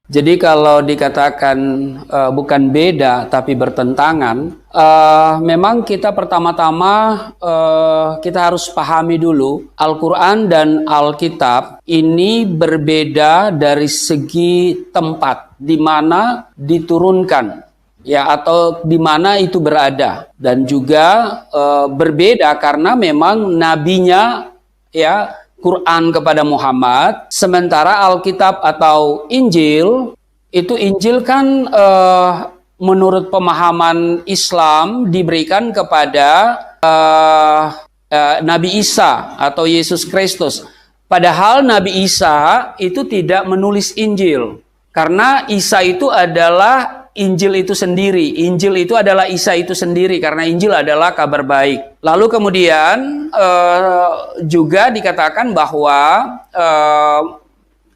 Jadi kalau dikatakan bukan beda tapi bertentangan, memang kita pertama-tama kita harus pahami dulu Al-Quran dan Alkitab ini berbeda dari segi tempat di mana diturunkan, ya, atau di mana itu berada, dan juga berbeda karena memang nabinya, ya, Quran kepada Muhammad, sementara Alkitab atau Injil, itu Injil kan menurut pemahaman Islam diberikan kepada Nabi Isa atau Yesus Kristus. Padahal Nabi Isa itu tidak menulis Injil, karena Isa itu adalah Injil itu sendiri. Injil itu adalah Isa itu sendiri, karena Injil adalah kabar baik. Lalu kemudian juga dikatakan bahwa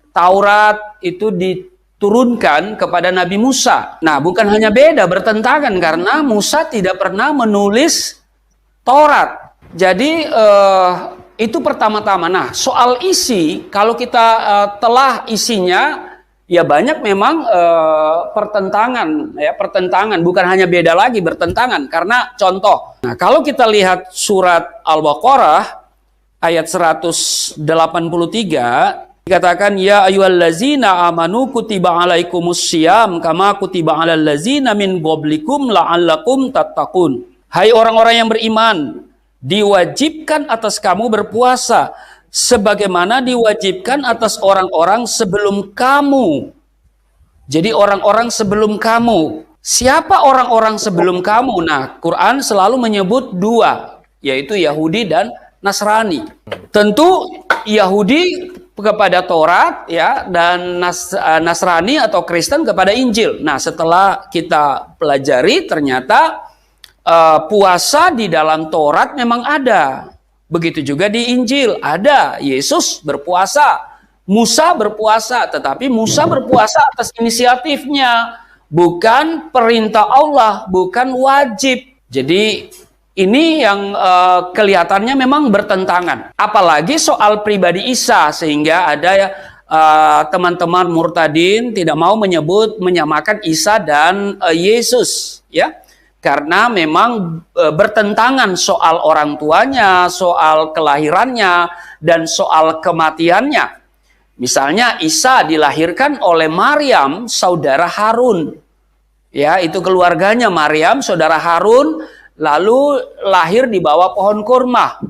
Taurat itu diturunkan kepada Nabi Musa. Nah, bukan hanya beda, bertentangan karena Musa tidak pernah menulis Taurat. Jadi itu pertama-tama. Nah, soal isi, kalau kita telah isinya, ya banyak memang pertentangan, ya, pertentangan, bukan hanya beda lagi, bertentangan. Karena contoh, nah kalau kita lihat surat Al-Baqarah ayat 183 dikatakan, ya ayyuhallazina amanu kutiba alaikumussyiyam kama kutiba alal ladzina min qablikum la'allakum tattaqun. Hai orang-orang yang beriman, diwajibkan atas kamu berpuasa sebagaimana diwajibkan atas orang-orang sebelum kamu. Jadi orang-orang sebelum kamu. Siapa orang-orang sebelum kamu? Nah, Quran selalu menyebut dua, yaitu Yahudi dan Nasrani. Tentu Yahudi kepada Taurat, ya, dan Nasrani atau Kristen kepada Injil. Nah, setelah kita pelajari ternyata puasa di dalam Taurat memang ada. Begitu juga di Injil, ada Yesus berpuasa, Musa berpuasa, tetapi Musa berpuasa atas inisiatifnya, bukan perintah Allah, bukan wajib. Jadi ini yang kelihatannya memang bertentangan. Apalagi soal pribadi Isa, sehingga ada teman-teman murtadin tidak mau menyamakan Isa dan Yesus, ya. Karena memang bertentangan soal orang tuanya, soal kelahirannya, dan soal kematiannya. Misalnya Isa dilahirkan oleh Maryam, saudara Harun. Ya, itu keluarganya Maryam, saudara Harun, lalu lahir di bawah pohon kurma.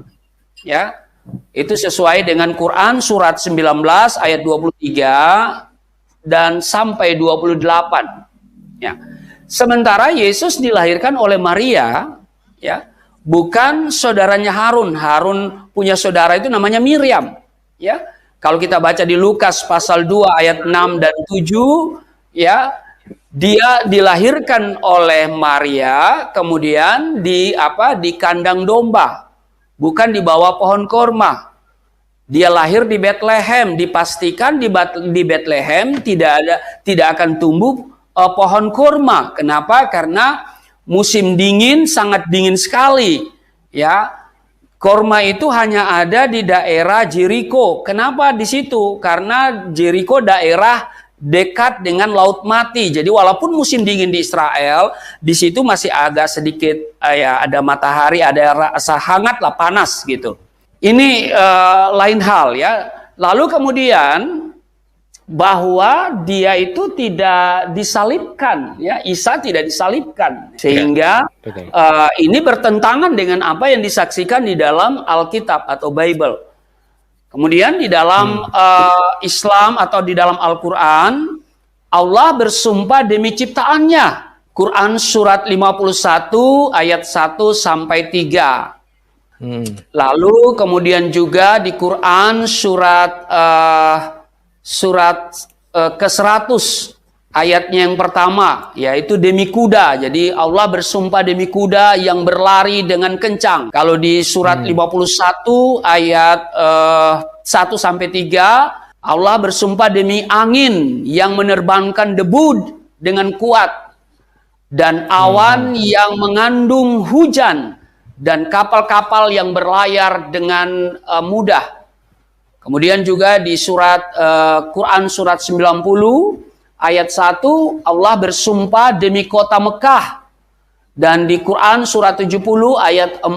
Ya, itu sesuai dengan Quran surat 19 ayat 23 dan sampai 28. Ya. Sementara Yesus dilahirkan oleh Maria, ya, bukan saudaranya Harun. Harun punya saudara itu namanya Miriam, ya. Kalau kita baca di Lukas pasal 2 ayat 6 dan 7, ya, dia dilahirkan oleh Maria, kemudian di kandang domba, bukan di bawah pohon korma. Dia lahir di Bethlehem, dipastikan di Bethlehem tidak akan tumbuh pohon kurma. Kenapa? Karena musim dingin, sangat dingin sekali. Ya, kurma itu hanya ada di daerah Jericho. Kenapa di situ? Karena Jericho daerah dekat dengan Laut Mati. Jadi walaupun musim dingin di Israel, di situ masih agak sedikit ada matahari, ada rasa hangat lah, panas gitu. Ini lain hal, ya. Lalu kemudian bahwa dia itu tidak disalibkan, ya, Isa tidak disalibkan, sehingga ini bertentangan dengan apa yang disaksikan di dalam Alkitab atau Bible. Kemudian di dalam Islam atau di dalam Al-Quran, Allah bersumpah demi ciptaannya. Quran surat 51 ayat 1 sampai 3. Lalu kemudian juga di Quran surat ke-100 ayatnya yang pertama, yaitu demi kuda. Jadi Allah bersumpah demi kuda yang berlari dengan kencang. Kalau di surat 51 ayat 1-3, Allah bersumpah demi angin yang menerbangkan debu dengan kuat, dan awan yang mengandung hujan, dan kapal-kapal yang berlayar dengan mudah. Kemudian juga di surat Quran surat 90 ayat 1 Allah bersumpah demi kota Mekah. Dan di Quran surat 70 ayat 40,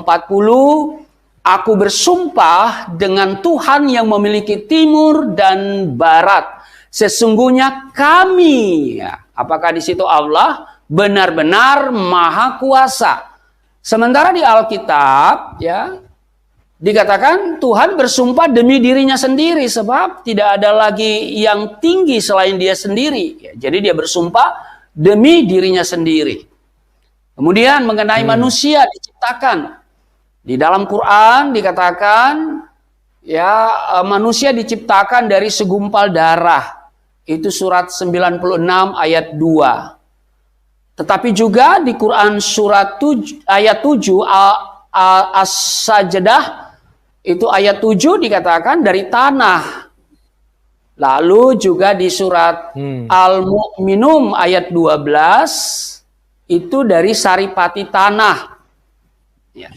aku bersumpah dengan Tuhan yang memiliki timur dan barat. Sesungguhnya kami, ya, apakah di situ Allah benar-benar maha kuasa. Sementara di Alkitab, ya, dikatakan Tuhan bersumpah demi dirinya sendiri sebab tidak ada lagi yang tinggi selain dia sendiri. Ya, jadi dia bersumpah demi dirinya sendiri. Kemudian mengenai manusia diciptakan. Di dalam Quran dikatakan ya manusia diciptakan dari segumpal darah. Itu surat 96 ayat 2. Tetapi juga di Quran surat 7, ayat 7 As-Sajdah itu ayat 7 dikatakan dari tanah. Lalu juga di surat Al-Mu'minun ayat 12 itu dari saripati tanah. Ya.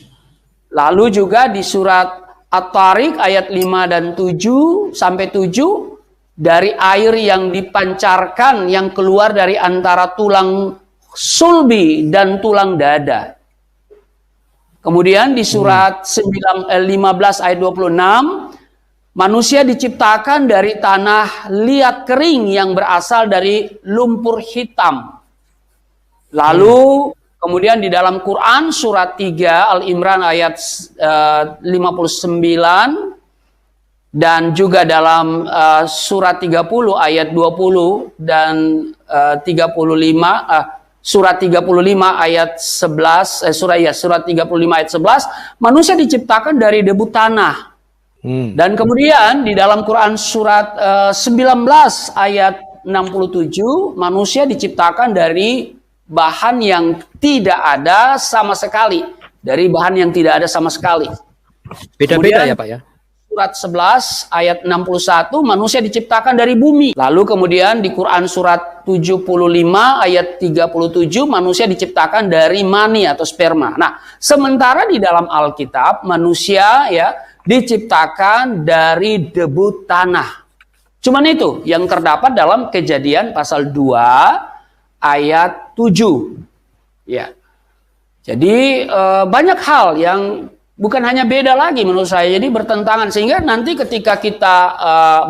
Lalu juga di surat At-Tariq ayat 5 dan 7 sampai 7 dari air yang dipancarkan yang keluar dari antara tulang sulbi dan tulang dada. Kemudian di surat 15 ayat 26 manusia diciptakan dari tanah liat kering yang berasal dari lumpur hitam. Lalu kemudian di dalam Quran surat 3 Al-Imran ayat 59 dan juga dalam surat 30 ayat 20 dan 35 surat 35 ayat 11 surat 35 ayat 11 manusia diciptakan dari debu tanah. Dan kemudian di dalam Quran surat 19 ayat 67 manusia diciptakan dari bahan yang tidak ada sama sekali. Dari bahan yang tidak ada sama sekali. Beda-beda ya Pak ya? Surat 11 ayat 61 manusia diciptakan dari bumi. Lalu kemudian di Quran surat 75 ayat 37 manusia diciptakan dari mani atau sperma. Nah, sementara di dalam Alkitab manusia ya diciptakan dari debu tanah. Cuman itu yang terdapat dalam Kejadian pasal 2 ayat 7. Ya. Jadi banyak hal yang bukan hanya beda lagi menurut saya, jadi bertentangan sehingga nanti ketika kita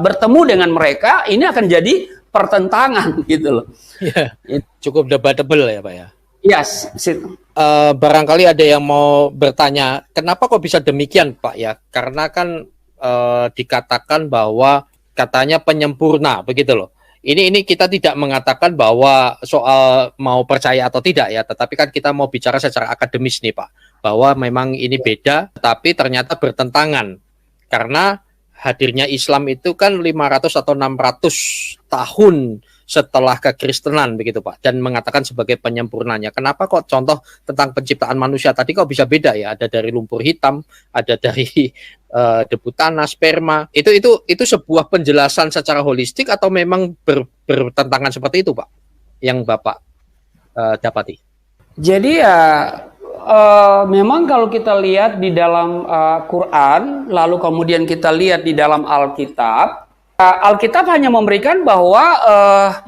bertemu dengan mereka ini akan jadi pertentangan gitu loh. Ya, cukup debatable ya Pak ya. Yes. Barangkali ada yang mau bertanya, kenapa kok bisa demikian Pak ya? Karena kan dikatakan bahwa katanya penyempurna begitu loh. Ini kita tidak mengatakan bahwa soal mau percaya atau tidak ya, tetapi kan kita mau bicara secara akademis nih Pak, bahwa memang ini beda, tetapi ternyata bertentangan karena hadirnya Islam itu kan 500 atau 600 tahun setelah kekristenan begitu Pak, dan mengatakan sebagai penyempurnanya. Kenapa kok contoh tentang penciptaan manusia tadi kok bisa beda ya? Ada dari lumpur hitam, ada dari debu tanah, sperma. Itu sebuah penjelasan secara holistik atau memang bertentangan seperti itu Pak? Yang Bapak dapati. Jadi ya memang kalau kita lihat di dalam Quran, lalu kemudian kita lihat di dalam Alkitab, Alkitab hanya memberikan bahwa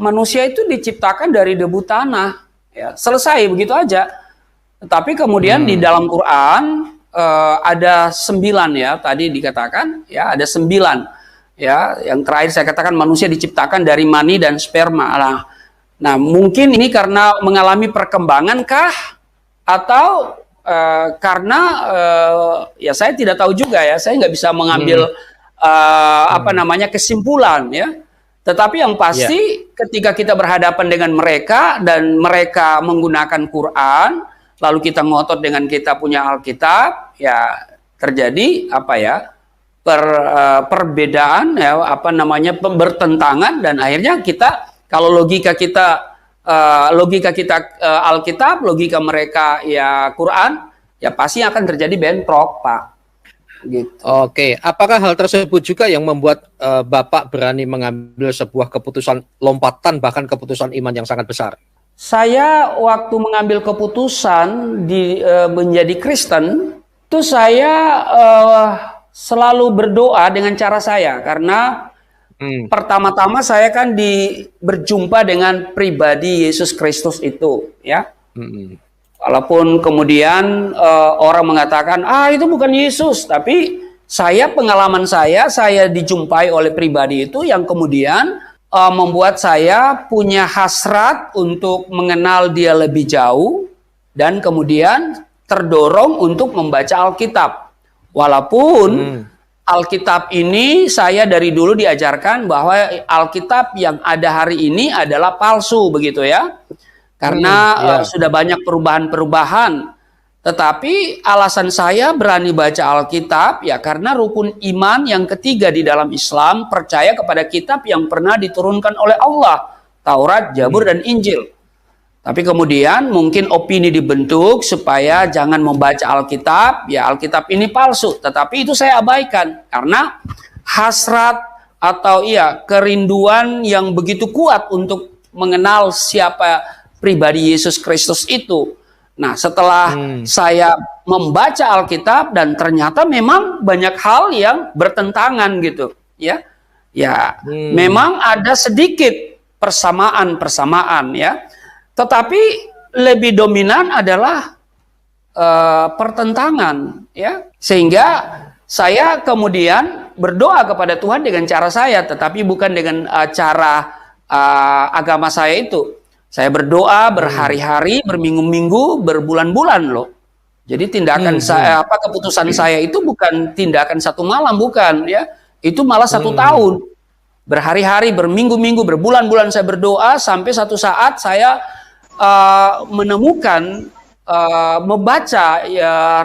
manusia itu diciptakan dari debu tanah, ya, selesai begitu aja. Tetapi kemudian di dalam Quran ada 9 ya, tadi dikatakan ya ada 9 ya. Yang terakhir saya katakan manusia diciptakan dari mani dan sperma. Nah mungkin ini karena mengalami perkembangan kah? Atau karena ya saya tidak tahu juga ya, saya nggak bisa mengambil kesimpulan ya. Tetapi yang pasti ketika kita berhadapan dengan mereka dan mereka menggunakan Quran, lalu kita ngotot dengan kita punya Alkitab, ya terjadi perbedaan ya bertentangan dan akhirnya kita kalau logika kita Alkitab, logika mereka ya Quran, ya pasti akan terjadi bentrok, Pak. Gitu. Oke, apakah hal tersebut juga yang membuat Bapak berani mengambil sebuah keputusan lompatan, bahkan keputusan iman yang sangat besar? Saya waktu mengambil keputusan menjadi Kristen, itu saya selalu berdoa dengan cara saya, karena Pertama-tama saya kan berjumpa dengan pribadi Yesus Kristus itu, ya. Walaupun kemudian orang mengatakan, itu bukan Yesus, tapi pengalaman saya dijumpai oleh pribadi itu yang kemudian membuat saya punya hasrat untuk mengenal dia lebih jauh dan kemudian terdorong untuk membaca Alkitab. Walaupun Alkitab ini saya dari dulu diajarkan bahwa Alkitab yang ada hari ini adalah palsu, begitu ya. Karena sudah banyak perubahan-perubahan. Tetapi alasan saya berani baca Alkitab ya karena rukun iman yang ketiga di dalam Islam percaya kepada kitab yang pernah diturunkan oleh Allah, Taurat, Zabur, dan Injil. Tapi kemudian mungkin opini dibentuk supaya jangan membaca Alkitab, ya Alkitab ini palsu. Tetapi itu saya abaikan karena hasrat atau kerinduan yang begitu kuat untuk mengenal siapa pribadi Yesus Kristus itu. Nah, setelah saya membaca Alkitab dan ternyata memang banyak hal yang bertentangan gitu, ya. Ya, memang ada sedikit persamaan ya. Tetapi lebih dominan adalah pertentangan, ya. Sehingga saya kemudian berdoa kepada Tuhan dengan cara saya, tetapi bukan dengan cara agama saya itu. Saya berdoa berhari-hari, berminggu-minggu, berbulan-bulan loh. Jadi tindakan keputusan saya itu bukan tindakan satu malam, bukan ya. Itu malah 1 tahun. Berhari-hari, berminggu-minggu, berbulan-bulan saya berdoa sampai satu saat saya menemukan membaca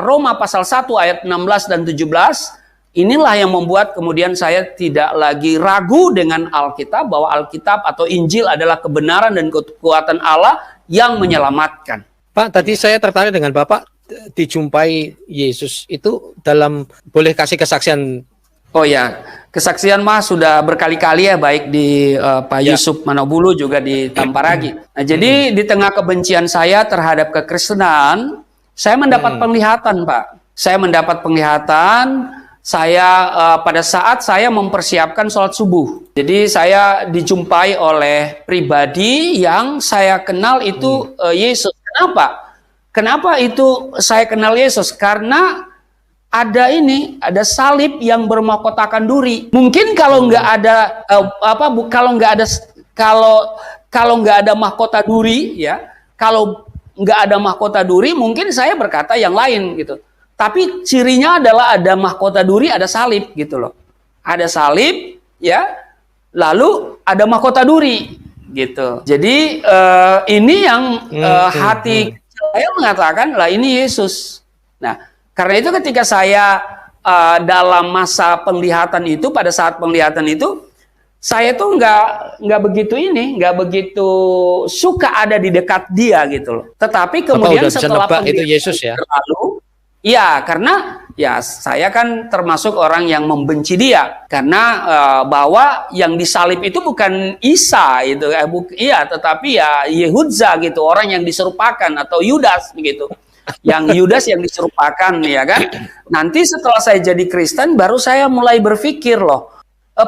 Roma pasal 1 ayat 16 dan 17. Inilah yang membuat kemudian saya tidak lagi ragu dengan Alkitab, bahwa Alkitab atau Injil adalah kebenaran dan kekuatan Allah yang menyelamatkan. Pak, tadi saya tertarik dengan Bapak dijumpai Yesus itu dalam, boleh kasih kesaksian? Oh ya, kesaksian mah sudah berkali-kali ya, baik di Pak Yusuf Manobulu juga di Tamparagi. Nah, jadi di tengah kebencian saya terhadap kekristenan, saya mendapat penglihatan, Pak. Saya mendapat penglihatan. Pada saat saya mempersiapkan sholat subuh. Jadi saya dijumpai oleh pribadi yang saya kenal itu Yesus. Kenapa? Kenapa itu saya kenal Yesus? Karena ada salib yang bermahkotakan duri. Mungkin kalau nggak ada kalau nggak ada mahkota duri, ya, kalau nggak ada mahkota duri, mungkin saya berkata yang lain gitu. Tapi cirinya adalah ada mahkota duri, ada salib gitu loh. Ada salib, ya, lalu ada mahkota duri gitu. Jadi ini yang hati saya mengatakan, lah ini Yesus. Nah, karena itu ketika saya dalam masa penglihatan itu, pada saat penglihatan itu, saya tuh nggak begitu suka ada di dekat dia gitu loh. Tetapi kemudian setelah itu Yesus ya. Lalu, ya, karena ya saya kan termasuk orang yang membenci dia karena bahwa yang disalib itu bukan Isa itu, tetapi ya Yehudza gitu, orang yang diserupakan, atau Yudas begitu. Yang Yudas yang diserupakan, ya kan. Nanti setelah saya jadi Kristen baru saya mulai berpikir loh,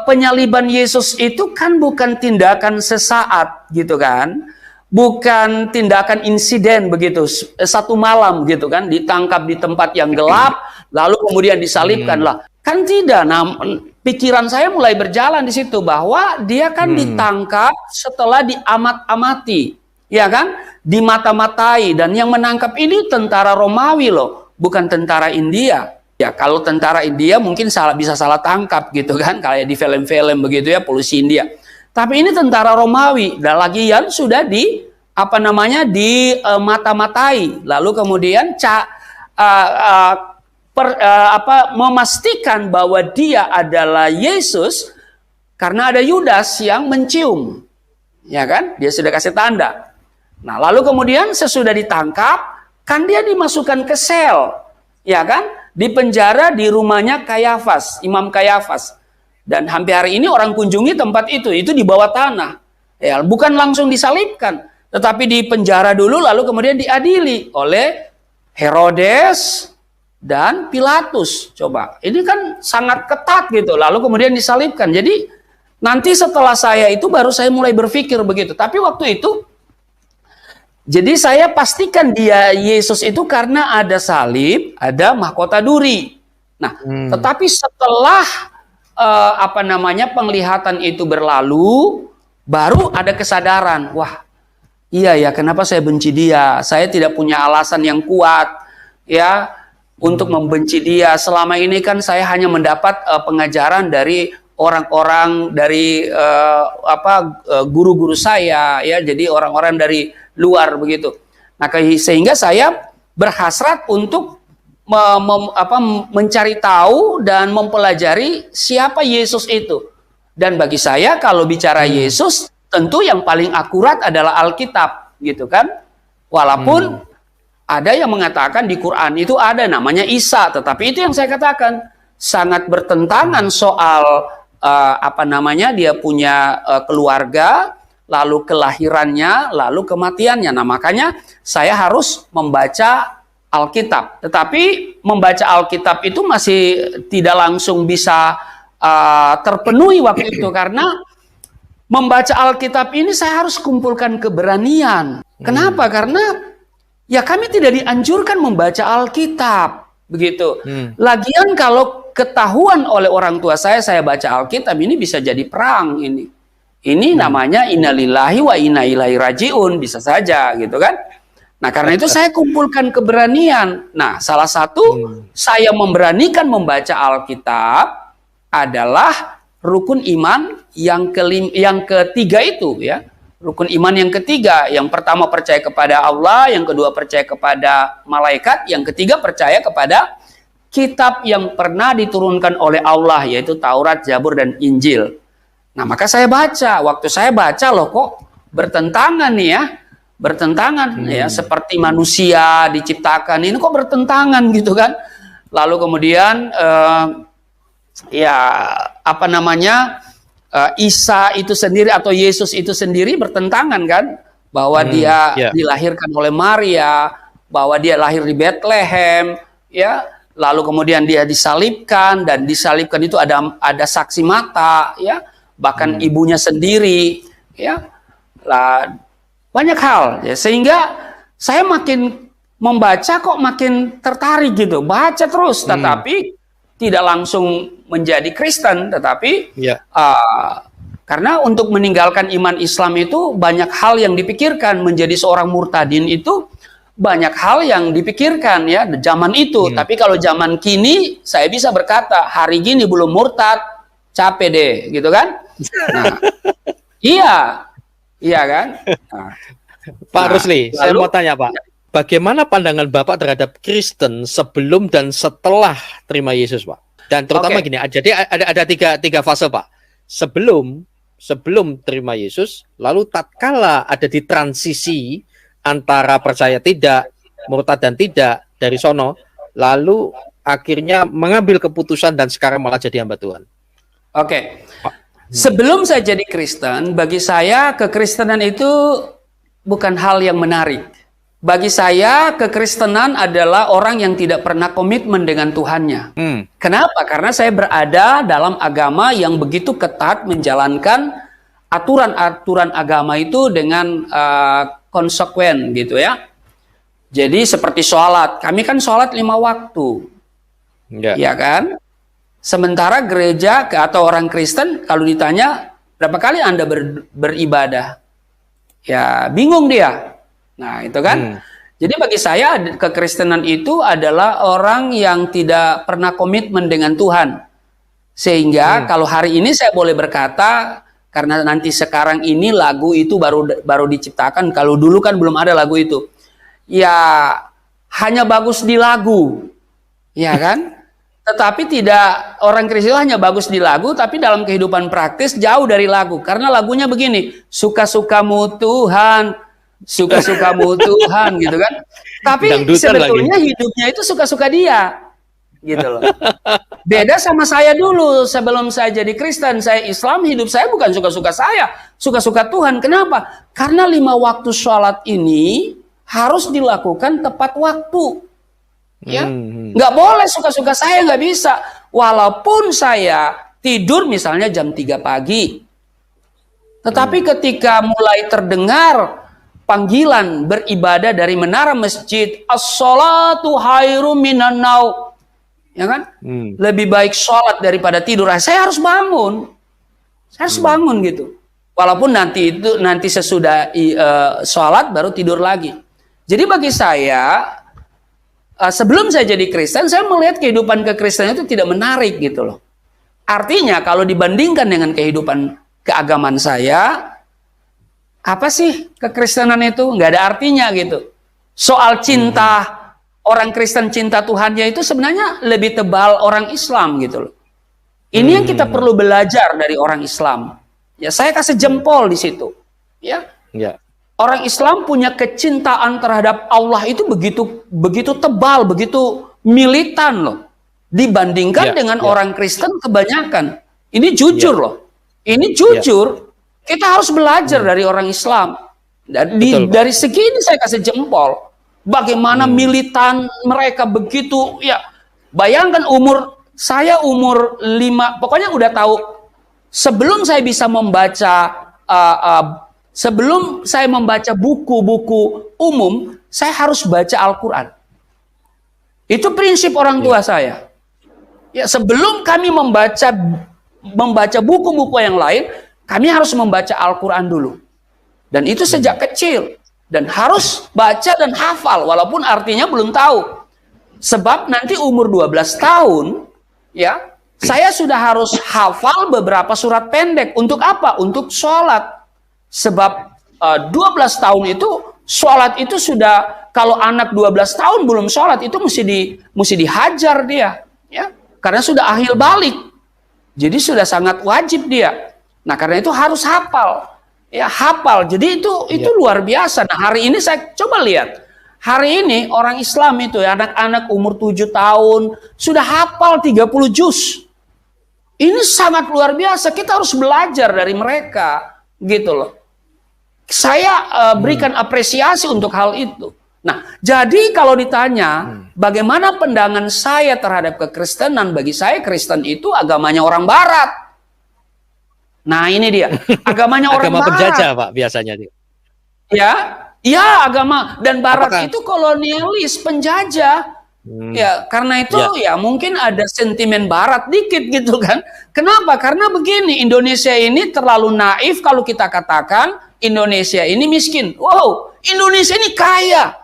penyaliban Yesus itu kan bukan tindakan sesaat gitu kan. Bukan tindakan insiden begitu, satu malam gitu kan, ditangkap di tempat yang gelap, lalu kemudian disalibkan lah. Kan tidak. Nah, pikiran saya mulai berjalan di situ bahwa dia kan ditangkap setelah diamat-amati, ya kan, dimata-matai, dan yang menangkap ini tentara Romawi loh, bukan tentara India. Ya, kalau tentara India mungkin bisa salah tangkap gitu kan, kayak di film-film begitu ya, polisi India. Tapi ini tentara Romawi, dan lagian sudah mata-matai, lalu kemudian memastikan bahwa dia adalah Yesus karena ada Yudas yang mencium, ya kan? Dia sudah kasih tanda. Nah, lalu kemudian sesudah ditangkap, kan dia dimasukkan ke sel, ya kan? Di penjara di rumahnya Kayafas, Imam Kayafas. Dan hampir hari ini orang kunjungi tempat itu di bawah tanah. Ya, bukan langsung disalibkan, tetapi di penjara dulu, lalu kemudian diadili oleh Herodes dan Pilatus. Coba, ini kan sangat ketat gitu. Lalu kemudian disalibkan. Jadi Nanti setelah saya itu baru saya mulai berpikir begitu. Tapi waktu itu, jadi saya pastikan dia Yesus itu karena ada salib, ada mahkota duri. Nah, tetapi setelah penglihatan itu berlalu, baru ada kesadaran, wah, iya ya, kenapa saya benci dia? Saya tidak punya alasan yang kuat ya untuk membenci dia. Selama ini kan saya hanya mendapat pengajaran dari orang-orang dari guru-guru saya ya, jadi orang-orang dari luar begitu. Nah, sehingga saya berhasrat untuk mencari tahu dan mempelajari siapa Yesus itu. Dan bagi saya kalau bicara Yesus, tentu yang paling akurat adalah Alkitab, gitu kan? Walaupun ada yang mengatakan di Quran itu ada namanya Isa, tetapi itu yang saya katakan sangat bertentangan soal dia punya keluarga, lalu kelahirannya, lalu kematiannya. Nah, makanya saya harus membaca Alkitab. Tetapi membaca Alkitab itu masih tidak langsung bisa terpenuhi waktu itu, karena membaca Alkitab ini saya harus kumpulkan keberanian. Kenapa? Karena ya kami tidak dianjurkan membaca Alkitab, begitu. Lagian kalau ketahuan oleh orang tua saya baca Alkitab, ini bisa jadi perang ini. Ini namanya innalillahi wa inna ilaihi rajiun, bisa saja gitu kan. Nah, karena itu saya kumpulkan keberanian. Nah, salah satu saya memberanikan membaca Alkitab adalah rukun iman yang ketiga itu ya. Rukun iman yang ketiga, yang pertama percaya kepada Allah, yang kedua percaya kepada malaikat, yang ketiga percaya kepada kitab yang pernah diturunkan oleh Allah, yaitu Taurat, Zabur, dan Injil. Nah, maka saya baca. Waktu saya baca, loh kok bertentangan nih ya. Bertentangan ya, seperti manusia diciptakan. Ini kok bertentangan gitu kan. Lalu kemudian Isa itu sendiri atau Yesus itu sendiri bertentangan kan. Bahwa dia dilahirkan oleh Maria, bahwa dia lahir di Bethlehem ya. Lalu kemudian dia disalibkan, dan disalibkan itu ada saksi mata ya. Bahkan ibunya sendiri ya, lah banyak hal ya, sehingga saya makin membaca kok makin tertarik gitu, baca terus, tetapi tidak langsung menjadi Kristen, tetapi karena untuk meninggalkan iman Islam itu banyak hal yang dipikirkan, menjadi seorang murtadin itu banyak hal yang dipikirkan ya zaman itu. Tapi kalau zaman kini saya bisa berkata hari gini belum murtad, capek deh gitu kan. Nah, iya kan. Nah, Pak Rusli, saya mau tanya Pak, bagaimana pandangan Bapak terhadap Kristen sebelum dan setelah terima Yesus Pak? Dan terutama gini, jadi ada tiga fase Pak. Sebelum terima Yesus, lalu tatkala ada di transisi antara percaya tidak, murtad dan tidak dari sono, lalu akhirnya mengambil keputusan dan sekarang malah jadi hamba Tuhan. Oke. Sebelum saya jadi Kristen, bagi saya kekristenan itu bukan hal yang menarik. Bagi saya kekristenan adalah orang yang tidak pernah komitmen dengan Tuhannya. Kenapa? Karena saya berada dalam agama yang begitu ketat menjalankan aturan-aturan agama itu dengan konsekuen gitu ya. Jadi seperti sholat, kami kan sholat 5 waktu, ya kan? Sementara gereja atau orang Kristen kalau ditanya berapa kali Anda beribadah, ya bingung dia. Nah itu kan. Jadi bagi saya kekristenan itu adalah orang yang tidak pernah komitmen dengan Tuhan. Sehingga kalau hari ini saya boleh berkata, karena nanti sekarang ini lagu itu baru diciptakan, kalau dulu kan belum ada lagu itu. Ya hanya bagus di lagu, ya kan? Tetapi tidak, orang Kristen hanya bagus di lagu, tapi dalam kehidupan praktis jauh dari lagu. Karena lagunya begini, suka-sukamu Tuhan, suka-sukamu Tuhan, gitu kan. Tapi sebetulnya hidupnya itu suka-suka dia, gitu loh. Beda sama saya dulu, sebelum saya jadi Kristen, saya Islam, hidup saya bukan suka-suka saya, suka-suka Tuhan. Kenapa? Karena 5 waktu sholat ini harus dilakukan tepat waktu. Ya, nggak boleh suka-suka saya, nggak bisa. Walaupun saya tidur misalnya jam 3 pagi, Tetapi ketika mulai terdengar panggilan beribadah dari menara masjid, as-salatu khairum minan naum, ya kan? Lebih baik sholat daripada tidur. Saya harus bangun. Saya harus bangun gitu. Walaupun nanti sesudah sholat baru tidur lagi. Jadi bagi saya, sebelum saya jadi Kristen, saya melihat kehidupan kekristenan itu tidak menarik gitu loh. Artinya kalau dibandingkan dengan kehidupan keagamaan saya, apa sih kekristenan itu? Nggak ada artinya gitu. Soal cinta, orang Kristen cinta Tuhannya itu sebenarnya lebih tebal orang Islam gitu loh. Ini yang kita perlu belajar dari orang Islam. Ya, saya kasih jempol di situ. Ya. Orang Islam punya kecintaan terhadap Allah itu begitu tebal, begitu militan loh. Dibandingkan dengan orang Kristen kebanyakan. Ini jujur loh. Ini jujur. Kita harus belajar dari orang Islam. Dari segi ini saya kasih jempol. Bagaimana militan mereka begitu. Ya, bayangkan saya umur 5, pokoknya udah tahu. Sebelum saya bisa membaca sebelum saya membaca buku-buku umum, saya harus baca Al-Quran. Itu prinsip orang tua saya. Ya, sebelum kami membaca buku-buku yang lain, kami harus membaca Al-Quran dulu. Dan itu sejak kecil. Dan harus baca dan hafal, walaupun artinya belum tahu. Sebab nanti umur 12 tahun, ya, saya sudah harus hafal beberapa surat pendek. Untuk apa? Untuk sholat. Sebab 12 tahun itu sholat itu sudah, kalau anak 12 tahun belum sholat itu mesti dihajar dia, ya, karena sudah akhil balik, jadi sudah sangat wajib dia. Nah karena itu harus hafal, ya hafal. Jadi itu luar biasa. Nah hari ini saya coba lihat, hari ini orang Islam itu ya, anak-anak umur 7 tahun sudah hafal 30 juz. Ini sangat luar biasa. Kita harus belajar dari mereka, gitu loh. Saya berikan apresiasi untuk hal itu. Nah, jadi kalau ditanya bagaimana pandangan saya terhadap kekristenan, bagi saya Kristen itu agamanya orang Barat. Nah, ini dia. Agamanya orang agama Barat. Penjajah, Pak, biasanya. Ya, agama dan Barat itu kolonialis, penjajah. Ya, karena itu ya mungkin ada sentimen Barat dikit gitu kan. Kenapa? Karena begini, Indonesia ini terlalu naif kalau kita katakan Indonesia ini miskin. Wow, Indonesia ini kaya.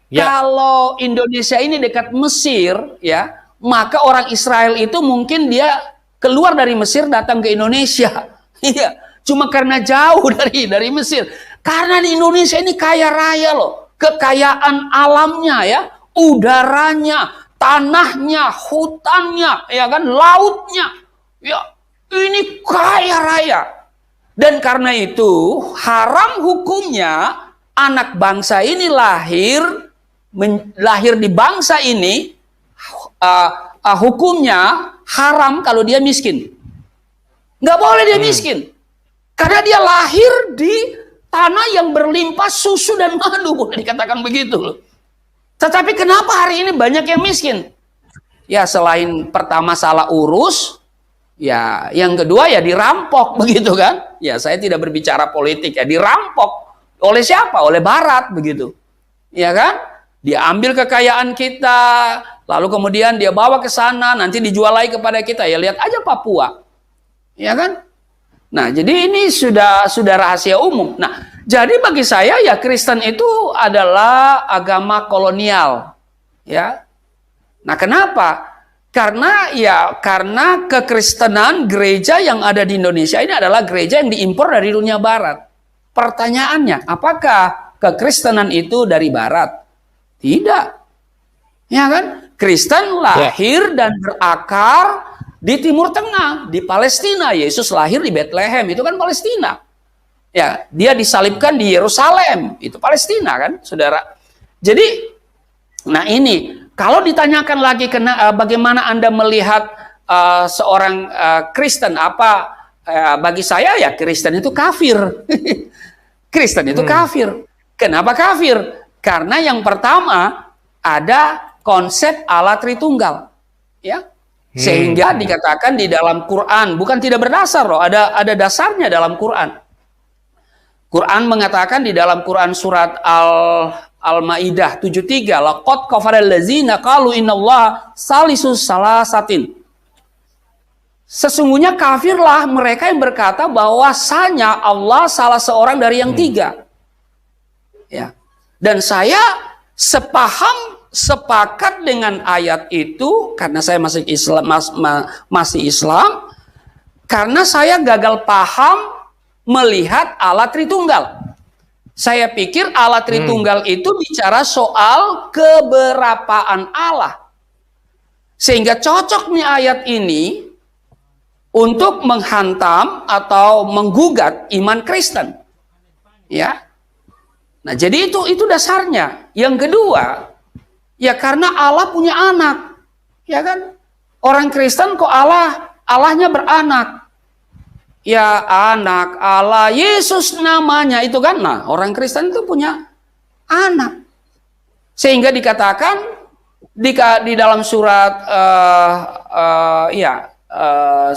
Kalau Indonesia ini dekat Mesir, ya, maka orang Israel itu mungkin dia keluar dari Mesir datang ke Indonesia. Iya, cuma karena jauh dari Mesir. Karena di Indonesia ini kaya raya loh. Kekayaan alamnya ya, udaranya, tanahnya, hutannya, ya kan, lautnya. Ya, ini kaya raya. Dan karena itu haram hukumnya anak bangsa ini lahir di bangsa ini, hukumnya haram kalau dia miskin. Nggak boleh dia miskin. Karena dia lahir di tanah yang berlimpah susu dan madu, boleh dikatakan begitu loh. Tetapi kenapa hari ini banyak yang miskin? Ya selain pertama salah urus, ya yang kedua ya dirampok begitu kan. Ya saya tidak berbicara politik ya, dirampok. Oleh siapa? Oleh Barat begitu. Ya kan? Dia ambil kekayaan kita, lalu kemudian dia bawa ke sana, nanti dijual lagi kepada kita. Ya lihat aja Papua. Ya kan? Nah, jadi ini sudah rahasia umum. Nah, jadi bagi saya ya Kristen itu adalah agama kolonial. Ya. Nah, kenapa? Karena kekristenan gereja yang ada di Indonesia ini adalah gereja yang diimpor dari dunia Barat. Pertanyaannya, apakah kekristenan itu dari Barat? Tidak. Ya kan? Kristen lahir dan berakar di Timur Tengah, di Palestina. Yesus lahir di Bethlehem, itu kan Palestina. Ya, dia disalibkan di Yerusalem, itu Palestina kan, Saudara. Jadi, nah ini, kalau ditanyakan lagi bagaimana Anda melihat seorang Kristen, bagi saya ya Kristen itu kafir. Kristen itu kafir. Kenapa kafir? Karena yang pertama ada konsep Allah Tritunggal. Ya. Sehingga dikatakan di dalam Quran, bukan tidak berdasar loh, ada dasarnya dalam Quran. Quran mengatakan di dalam Quran surat Al-Maidah 73, laqad kafaral ladzina qalu innallaha salisus salasatin. Sesungguhnya kafirlah mereka yang berkata bahwasanya Allah salah seorang dari yang tiga. Ya. Dan saya sepakat dengan ayat itu karena saya masih Islam, karena saya gagal paham melihat Allah Tritunggal. Saya pikir Allah Tritunggal itu bicara soal keberapaan Allah. Sehingga cocok nih ayat ini untuk menghantam atau menggugat iman Kristen. Ya. Nah, jadi itu dasarnya. Yang kedua, ya karena Allah punya anak. Ya kan? Orang Kristen kok Allahnya beranak. Ya anak Allah, Yesus namanya itu kan. Nah, orang Kristen itu punya anak. Sehingga dikatakan di dalam surat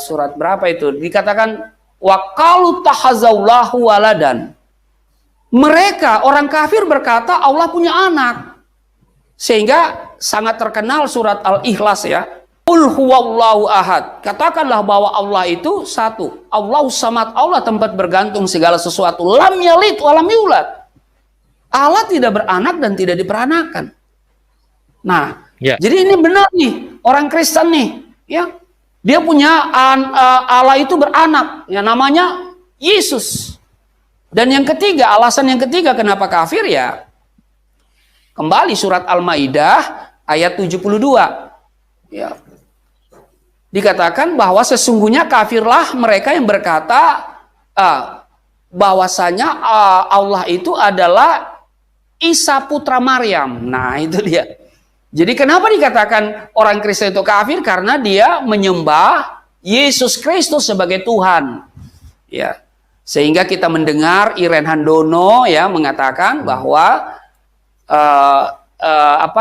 surat berapa itu? Dikatakan wa qalu tahazallahu waladan. Mereka orang kafir berkata Allah punya anak. Sehingga sangat terkenal surat Al-Ikhlas ya. Qul huwallahu ahad. Katakanlah bahwa Allah itu satu. Allahu samad, Allah tempat bergantung segala sesuatu. Lam yalid wa lam yulad. Allah tidak beranak dan tidak diperanakan. Nah, jadi ini benar nih orang Kristen nih, ya. Dia punya Allah itu beranak, ya namanya Yesus. Dan yang ketiga, alasan yang ketiga kenapa kafir ya. Kembali surat Al-Maidah ayat 72. Ya. Dikatakan bahwa sesungguhnya kafirlah mereka yang berkata bahwasanya Allah itu adalah Isa putra Maryam. Nah, itu dia. Jadi kenapa dikatakan orang Kristen itu kafir? Karena dia menyembah Yesus Kristus sebagai Tuhan. Ya. Sehingga kita mendengar Iren Handono ya mengatakan bahwa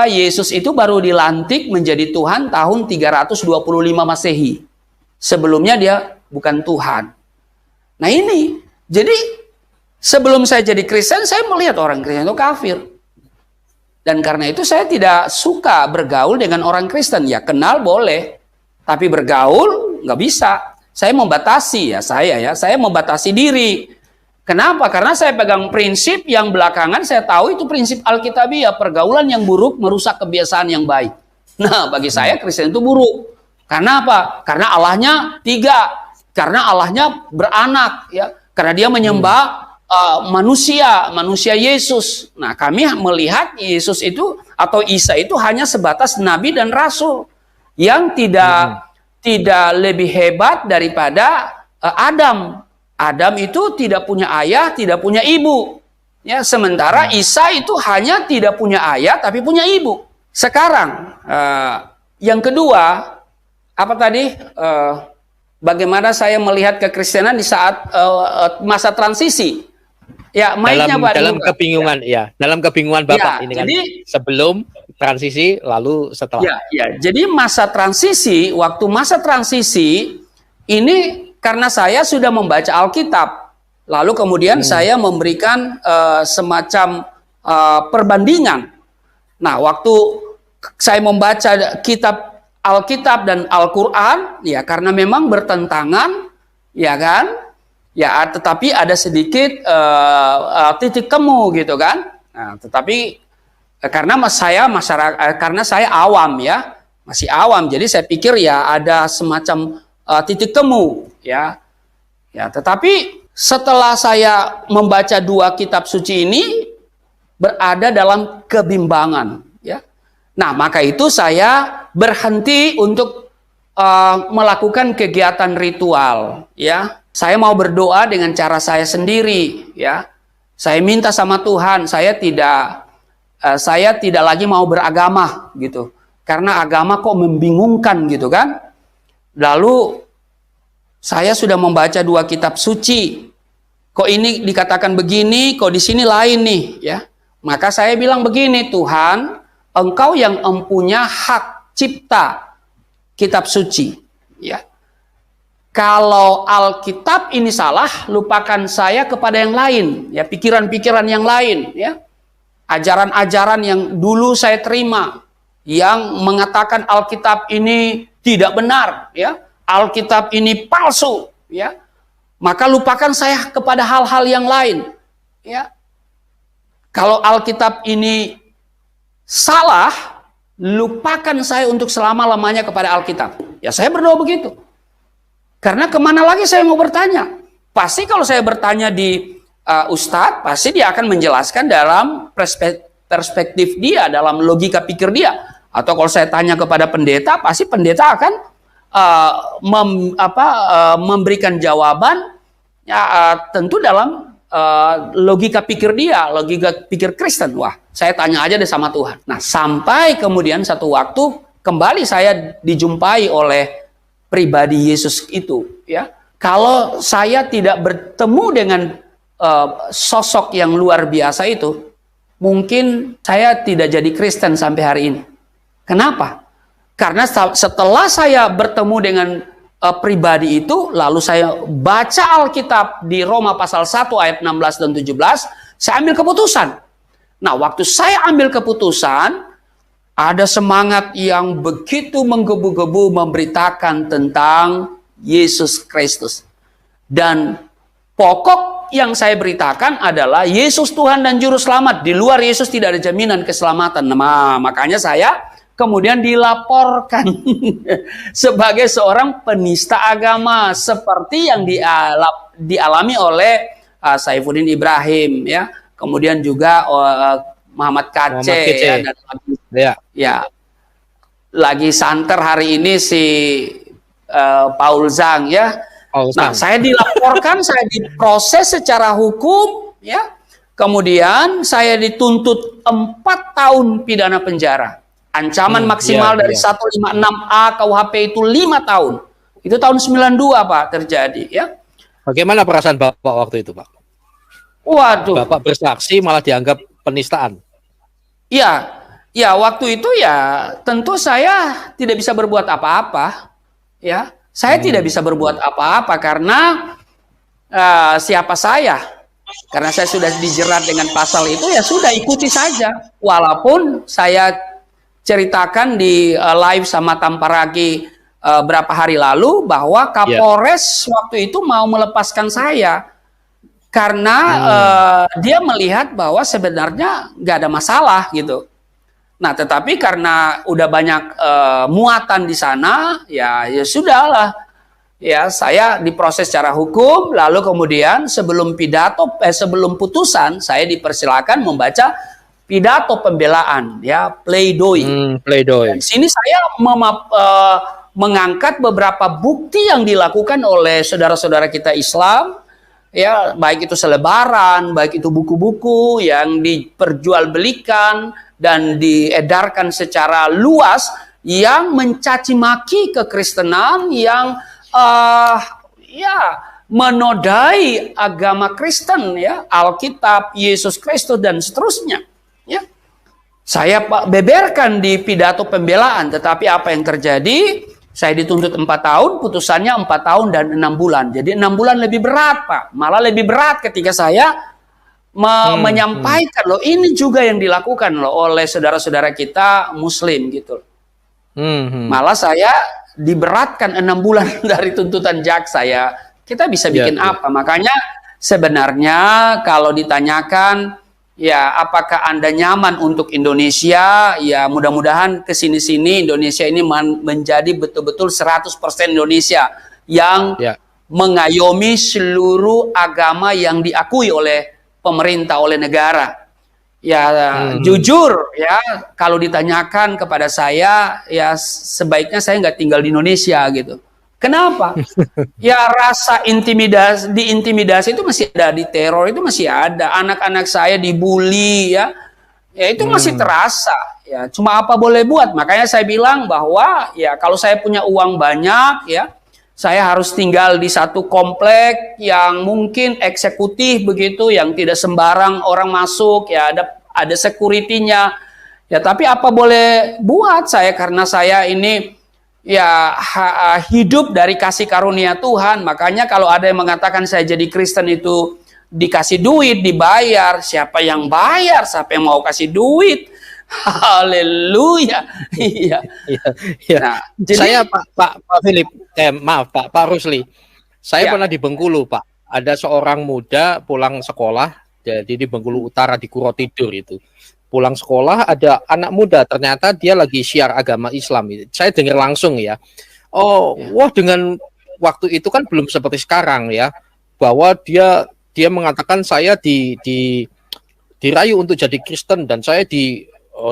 Yesus itu baru dilantik menjadi Tuhan tahun 325 Masehi. Sebelumnya dia bukan Tuhan. Nah ini, jadi sebelum saya jadi Kristen, saya melihat orang Kristen itu kafir. Dan karena itu saya tidak suka bergaul dengan orang Kristen. Ya kenal boleh, tapi bergaul nggak bisa. Saya membatasi saya membatasi diri. Kenapa? Karena saya pegang prinsip yang belakangan saya tahu itu prinsip Alkitabiah, pergaulan yang buruk merusak kebiasaan yang baik. Nah, bagi saya Kristen itu buruk. Karena apa? Karena Allahnya tiga. Karena Allahnya beranak, ya. Karena dia menyembah manusia Yesus. Nah, kami melihat Yesus itu atau Isa itu hanya sebatas nabi dan rasul yang tidak lebih hebat daripada Adam. Adam itu tidak punya ayah, tidak punya ibu. Ya, sementara Isa itu hanya tidak punya ayah tapi punya ibu. Sekarang yang kedua, apa tadi? Bagaimana saya melihat kekristenan di saat masa transisi? Ya, dalam kebingungan ya. Dalam kebingungan Bapak ini kan. Jadi, sebelum transisi lalu setelah. Ya. Jadi masa transisi, waktu masa transisi ini karena saya sudah membaca Alkitab, lalu kemudian saya memberikan semacam perbandingan. Nah, waktu saya membaca kitab Alkitab dan Al-Quran, ya karena memang bertentangan, ya kan? Ya, tetapi ada sedikit titik temu gitu kan? Nah, tetapi karena saya awam ya, masih awam, jadi saya pikir ya ada semacam titik temu ya. Tetapi setelah saya membaca dua kitab suci ini berada dalam kebimbangan ya. Nah, maka itu saya berhenti untuk melakukan kegiatan ritual ya. Saya mau berdoa dengan cara saya sendiri ya. Saya minta sama Tuhan, saya tidak lagi mau beragama gitu. Karena agama kok membingungkan gitu kan. Lalu saya sudah membaca dua kitab suci. Kok ini dikatakan begini, kok di sini lain nih, ya. Maka saya bilang begini, Tuhan, Engkau yang mempunyai hak cipta. kitab suci, ya. Kalau Alkitab ini salah, lupakan saya kepada yang lain, ya, pikiran-pikiran yang lain, ya. Ajaran-ajaran yang dulu saya terima yang mengatakan Alkitab ini tidak benar, ya. Alkitab ini palsu, ya. Maka lupakan saya kepada hal-hal yang lain, ya. Kalau Alkitab ini salah, lupakan saya untuk selama-lamanya kepada Alkitab. Ya, saya berdoa begitu. Karena kemana lagi saya mau bertanya? Pasti kalau saya bertanya di Ustadz, pasti dia akan menjelaskan dalam perspektif dia, dalam logika pikir dia. Atau kalau saya tanya kepada pendeta, pasti pendeta akan memberikan jawaban, ya, tentu dalam logika pikir dia, logika pikir Kristen. Wah, saya tanya aja deh sama Tuhan. Nah, sampai kemudian satu waktu kembali saya dijumpai oleh pribadi Yesus itu, ya. Kalau saya tidak bertemu dengan sosok yang luar biasa itu, mungkin saya tidak jadi Kristen sampai hari ini. Kenapa? Karena setelah saya bertemu dengan pribadi itu, lalu saya baca Alkitab di Roma pasal 1 ayat 16 dan 17, saya ambil keputusan. Nah, waktu saya ambil keputusan, ada semangat yang begitu menggebu-gebu memberitakan tentang Yesus Kristus. Dan pokok yang saya beritakan adalah Yesus Tuhan dan Juru Selamat. Di luar Yesus tidak ada jaminan keselamatan. Nah, makanya saya kemudian dilaporkan sebagai seorang penista agama seperti yang dialami oleh Saifuddin Ibrahim, ya, kemudian juga Muhammad Kacé, ya, dan lagi santer hari ini si Paul Zhang, ya. Nah, saya dilaporkan, saya diproses secara hukum, ya, kemudian saya dituntut 4 tahun pidana penjara. Ancaman maksimal dari 156A KUHP itu 5 tahun. Itu tahun 92, Pak, terjadi, ya. Bagaimana perasaan Bapak waktu itu, Pak? Waduh. Bapak bersaksi malah dianggap penistaan. Ya, waktu itu ya tentu saya tidak bisa berbuat apa-apa, ya. Saya tidak bisa berbuat apa-apa karena siapa saya? Karena saya sudah dijerat dengan pasal itu, ya sudah ikuti saja. Walaupun saya ceritakan di live sama Tamparagi berapa hari lalu bahwa Kapolres waktu itu mau melepaskan saya karena dia melihat bahwa sebenarnya nggak ada masalah gitu. Nah, tetapi karena udah banyak muatan di sana, ya sudahlah. Ya, saya diproses secara hukum, lalu kemudian sebelum putusan, saya dipersilakan membaca pidato pembelaan, ya, pleidoy. Di sini saya mengangkat beberapa bukti yang dilakukan oleh saudara-saudara kita Islam, ya, baik itu selebaran, baik itu buku-buku yang diperjualbelikan dan diedarkan secara luas yang mencaci maki kekristenan, yang menodai agama Kristen, ya, Alkitab, Yesus Kristus dan seterusnya, ya. Saya beberkan di pidato pembelaan, tetapi apa yang terjadi? Saya dituntut 4 tahun, putusannya 4 tahun dan 6 bulan. Jadi 6 bulan lebih berat, Pak. Malah lebih berat ketika saya menyampaikan, loh, ini juga yang dilakukan loh oleh saudara-saudara kita Muslim gitu. Malah saya diberatkan 6 bulan dari tuntutan jaksa, ya. Kita bisa bikin apa? Makanya sebenarnya kalau ditanyakan, ya, apakah Anda nyaman untuk Indonesia? Ya, mudah-mudahan kesini-sini Indonesia ini menjadi betul-betul 100% Indonesia yang mengayomi seluruh agama yang diakui oleh pemerintah, oleh negara. Ya, jujur, ya, kalau ditanyakan kepada saya, ya sebaiknya saya nggak tinggal di Indonesia gitu. Kenapa? Ya, rasa diintimidasi itu masih ada, di teror itu masih ada. Anak-anak saya dibully, ya itu masih terasa. Ya, cuma apa boleh buat? Makanya saya bilang bahwa ya kalau saya punya uang banyak, ya saya harus tinggal di satu komplek yang mungkin eksekutif begitu, yang tidak sembarang orang masuk, ya ada security-nya. Ya, tapi apa boleh buat saya, karena saya ini ya hidup dari kasih karunia Tuhan. Makanya kalau ada yang mengatakan saya jadi Kristen itu dikasih duit, dibayar, siapa yang bayar? Siapa yang mau kasih duit? Haleluya. Iya. Ya. Nah, jadi Saya Pak Philip, maaf Pak Rusli. Saya ya, pernah di Bengkulu, Pak. Ada seorang muda pulang sekolah, jadi di Bengkulu Utara di Kurotidur itu. Pulang sekolah ada anak muda, ternyata dia lagi syiar agama Islam. Saya dengar langsung ya. Oh, ya. wah, dengan waktu itu kan belum seperti sekarang ya, bahwa dia mengatakan saya dirayu untuk jadi Kristen dan saya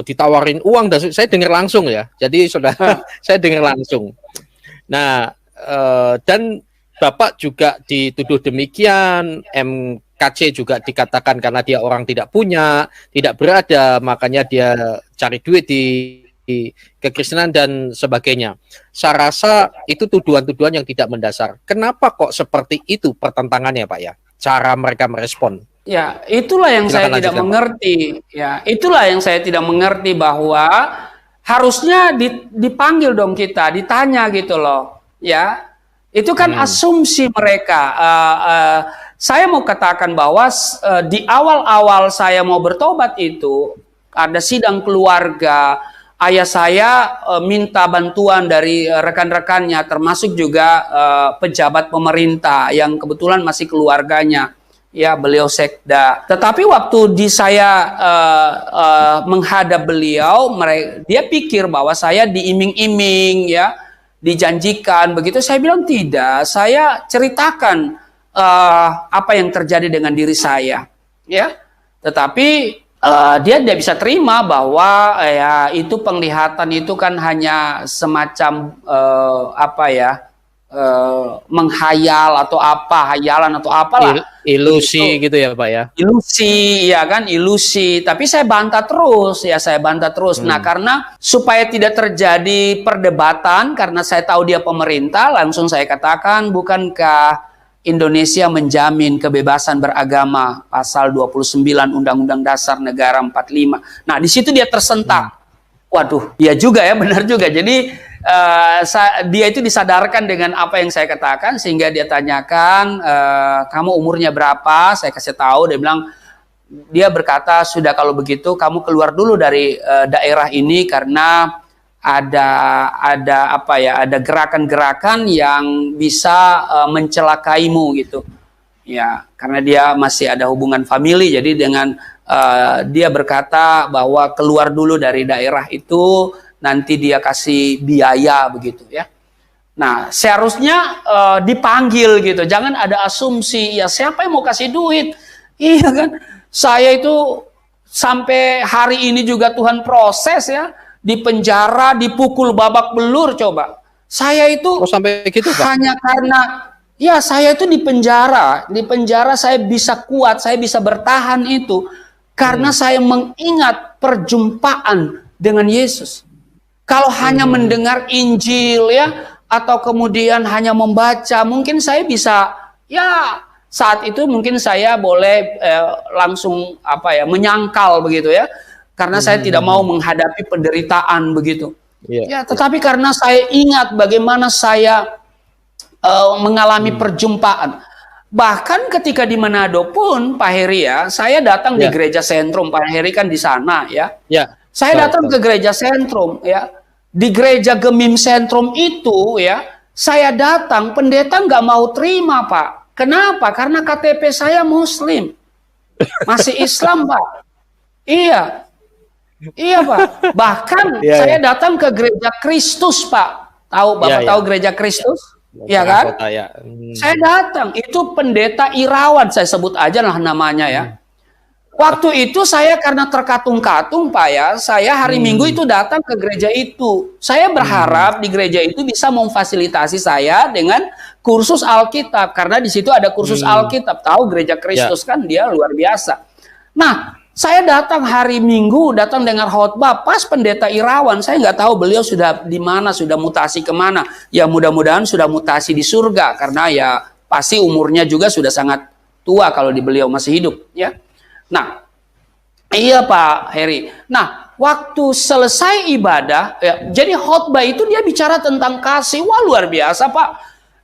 ditawarin uang dan saya dengar langsung ya. Jadi sudah saya dengar langsung. Nah, dan Bapak juga dituduh demikian, MKC juga dikatakan karena dia orang tidak punya, tidak berada, makanya dia cari duit di kekristenan dan sebagainya. Saya rasa itu tuduhan-tuduhan yang tidak mendasar. Kenapa kok seperti itu pertentangannya, Pak ya? Cara mereka merespon. Ya, itulah yang Silakan saya tidak lanjutkan, Pak. mengerti. Ya, itulah yang saya tidak mengerti bahwa harusnya dipanggil dong kita, ditanya gitu loh. Ya, itu kan asumsi mereka. Saya mau katakan bahwa di awal-awal saya mau bertobat itu ada sidang keluarga. Ayah saya minta bantuan dari rekan-rekannya, termasuk juga pejabat pemerintah yang kebetulan masih keluarganya. Ya, beliau sekda. Tetapi waktu saya menghadap beliau, dia pikir bahwa saya diiming-iming, ya, dijanjikan. Begitu saya bilang tidak. Saya ceritakan apa yang terjadi dengan diri saya, ya. Tetapi dia tidak bisa terima bahwa ya itu penglihatan itu kan hanya semacam apa ya, menghayal atau apa, hayalan atau apalah, Ilusi begitu. gitu ya, Pak ya. Ilusi, ya kan, ilusi. Tapi saya bantah terus, ya saya bantah terus. Nah, karena supaya tidak terjadi perdebatan, karena saya tahu dia pemerintah, langsung saya katakan, bukankah Indonesia menjamin kebebasan beragama, pasal 29 Undang-Undang Dasar Negara 45. Nah, di situ dia tersentak. Waduh, dia juga ya, benar juga. Jadi dia itu disadarkan dengan apa yang saya katakan, sehingga dia tanyakan, kamu umurnya berapa? Saya kasih tahu, dia berkata, sudah kalau begitu kamu keluar dulu dari daerah ini karena ada apa ya, ada gerakan-gerakan yang bisa mencelakaimu gitu. Ya, karena dia masih ada hubungan famili, jadi dengan dia berkata bahwa keluar dulu dari daerah itu, nanti dia kasih biaya begitu ya. Nah, seharusnya dipanggil gitu, jangan ada asumsi, ya siapa yang mau kasih duit? Iya kan, saya itu sampai hari ini juga Tuhan proses ya, di penjara, dipukul babak belur coba. Saya itu sampai gitu, Pak? hanya karena ya saya itu di penjara saya bisa kuat, saya bisa bertahan itu karena saya mengingat perjumpaan dengan Yesus. Kalau hanya mendengar Injil ya, atau kemudian hanya membaca, mungkin saya bisa ya saat itu mungkin saya boleh langsung apa ya, menyangkal begitu ya, karena saya tidak mau menghadapi penderitaan begitu. Ya, tetapi karena saya ingat bagaimana saya mengalami perjumpaan. Bahkan ketika di Manado pun, Pak Heri ya, saya datang di gereja sentrum, Pak Heri kan di sana ya. Saya datang ke gereja sentrum ya. Di gereja Gemim Sentrum itu ya, saya datang, pendeta nggak mau terima, Pak. Kenapa? Karena KTP saya Muslim, masih Islam, Pak. Iya, Pak. Bahkan saya datang ke gereja Kristus, Pak. Tahu Bapak tahu gereja Kristus? Ya kan? Saya datang, itu pendeta Irawan, saya sebut aja lah namanya ya. Waktu itu saya karena terkatung-katung, Pak ya, saya hari Minggu itu datang ke gereja itu. Saya berharap di gereja itu bisa memfasilitasi saya dengan kursus Alkitab, karena di situ ada kursus Alkitab. Tahu gereja Kristus kan dia luar biasa. Nah, saya datang hari Minggu, datang dengar khotbah, pas pendeta Irawan, saya nggak tahu beliau sudah di mana, sudah mutasi kemana. Ya mudah-mudahan sudah mutasi di surga, karena ya pasti umurnya juga sudah sangat tua kalau di beliau masih hidup. Ya, nah, iya Pak Heri. Nah, waktu selesai ibadah, ya, jadi khotbah itu dia bicara tentang kasih. Wah, luar biasa, Pak.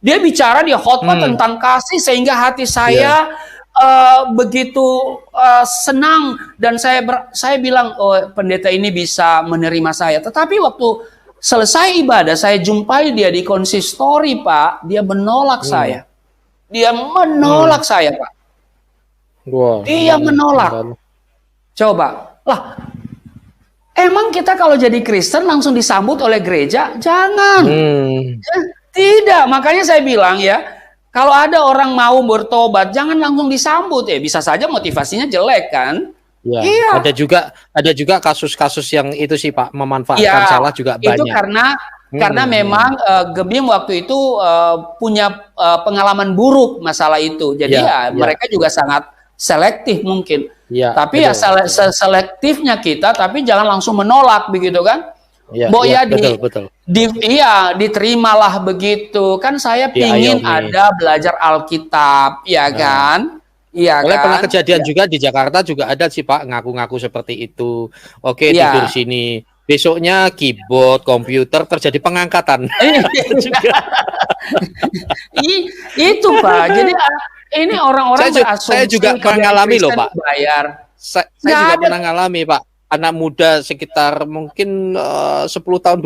Dia bicara di khotbah tentang kasih sehingga hati saya begitu senang, dan saya bilang, oh, pendeta ini bisa menerima saya. Tetapi waktu selesai ibadah, saya jumpai dia di konsistori, Pak. Dia menolak saya. Dia menolak saya, Pak. Wow. Dia menolak. Coba, lah, emang kita kalau jadi Kristen langsung disambut oleh gereja? Jangan. Tidak, makanya saya bilang ya, kalau ada orang mau bertobat, jangan langsung disambut. Ya, bisa saja motivasinya jelek kan? Ya, Iya. Ada juga kasus-kasus yang itu sih Pak, memanfaatkan salah juga banyak. Itu karena memang Gebim waktu itu punya pengalaman buruk masalah itu. Jadi mereka juga sangat selektif mungkin. Ya, tapi betul. ya selektifnya kita, tapi jangan langsung menolak begitu kan? Betul. Diterimalah begitu kan. Saya pingin ada belajar Alkitab, ya kan? Iya kan? Pernah kejadian juga di Jakarta juga ada sih Pak, ngaku-ngaku seperti itu. Oke, tidur sini. Besoknya keyboard, komputer terjadi pengangkatan. Itu Pak. Jadi ini orang-orang saya juga mengalami loh Pak. Bayar. Saya juga pernah mengalami Pak. Anak muda sekitar mungkin 10 tahun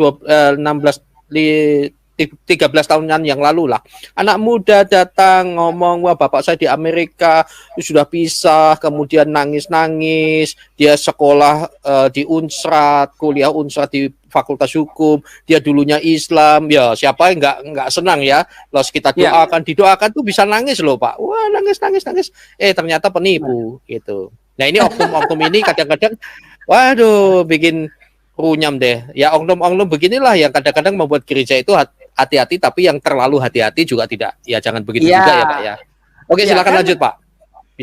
13 tahunan yang lalu lah. Anak muda datang ngomong, wah bapak saya di Amerika sudah pisah, kemudian nangis-nangis. Dia sekolah di Unsrat, kuliah Unsrat di Fakultas Hukum. Dia dulunya Islam. Ya siapa yang nggak senang ya. Lalu kita didoakan tuh bisa nangis loh Pak. Wah nangis. Ternyata penipu gitu. Nah ini oknum-oknum ini kadang-kadang, waduh bikin runyam deh. Ya oknum-oknum beginilah yang kadang-kadang membuat gereja itu hati-hati, tapi yang terlalu hati-hati juga tidak. Ya jangan begitu juga ya Pak ya. Oke, silakan lanjut Pak.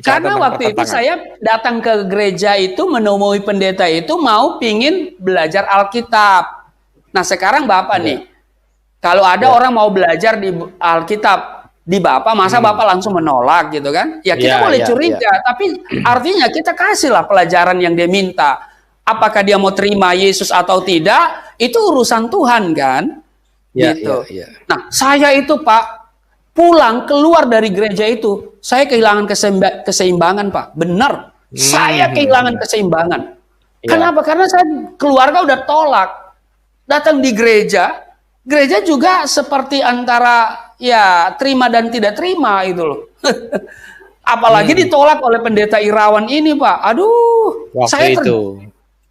Karena waktu itu saya datang ke gereja itu menemui pendeta itu mau pingin belajar Alkitab. Nah sekarang Bapak nih, kalau ada orang mau belajar di Alkitab di Bapak, masa Bapak langsung menolak gitu kan? Ya kita boleh curiga, tapi artinya kita kasihlah pelajaran yang dia minta. Apakah dia mau terima Yesus atau tidak, itu urusan Tuhan kan? Gitu. Nah, saya itu Pak, pulang keluar dari gereja itu, saya kehilangan keseimbangan Pak. Benar, saya kehilangan keseimbangan. Kenapa? Karena saya keluarga udah tolak. Datang di gereja juga seperti antara ya terima dan tidak terima itu loh. Apalagi ditolak oleh pendeta Irawan ini Pak. Aduh, saya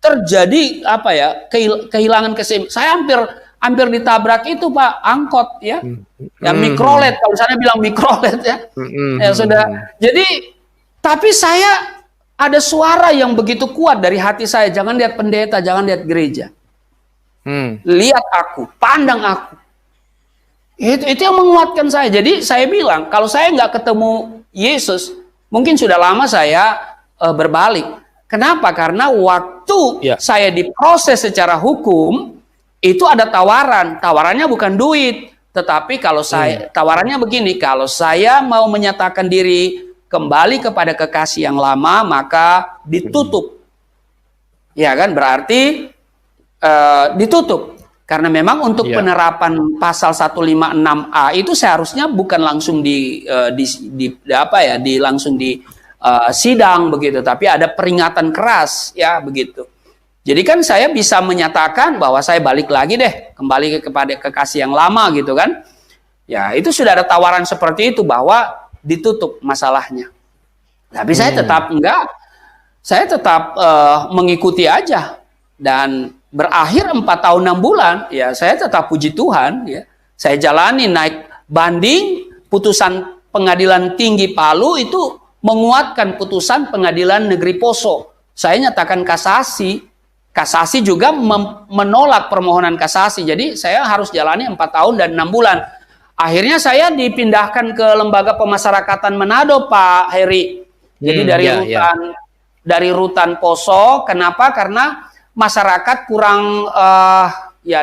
terjadi apa ya, kehilangan keseimbangan. Saya hampir ditabrak itu Pak, angkot ya. Ya mikrolet, kalau sana bilang mikrolet ya. Ya sudah. Jadi tapi saya ada suara yang begitu kuat dari hati saya, jangan lihat pendeta, jangan lihat gereja. Lihat aku, pandang aku. Itu yang menguatkan saya. Jadi saya bilang, kalau saya nggak ketemu Yesus, mungkin sudah lama saya berbalik. Kenapa? Karena waktu saya diproses secara hukum, itu ada tawaran. Tawarannya bukan duit, tetapi kalau saya tawarannya begini, kalau saya mau menyatakan diri kembali kepada kekasih yang lama, maka ditutup. Ya kan? Berarti ditutup. Karena memang untuk penerapan pasal 156A itu seharusnya bukan langsung langsung di sidang begitu, tapi ada peringatan keras ya begitu. Jadi kan saya bisa menyatakan bahwa saya balik lagi deh, kembali kepada kekasih yang lama gitu kan. Ya, itu sudah ada tawaran seperti itu bahwa ditutup masalahnya. Tapi saya tetap enggak. Saya tetap mengikuti aja, dan berakhir 4 tahun 6 bulan, ya saya tetap puji Tuhan, ya. Saya jalani naik banding, putusan Pengadilan Tinggi Palu itu menguatkan putusan Pengadilan Negeri Poso. Saya nyatakan kasasi. Kasasi juga menolak permohonan kasasi. Jadi saya harus jalani 4 tahun dan 6 bulan. Akhirnya saya dipindahkan ke Lembaga Pemasyarakatan Manado, Pak Heri. Jadi dari rutan Poso. Kenapa? Karena masyarakat kurang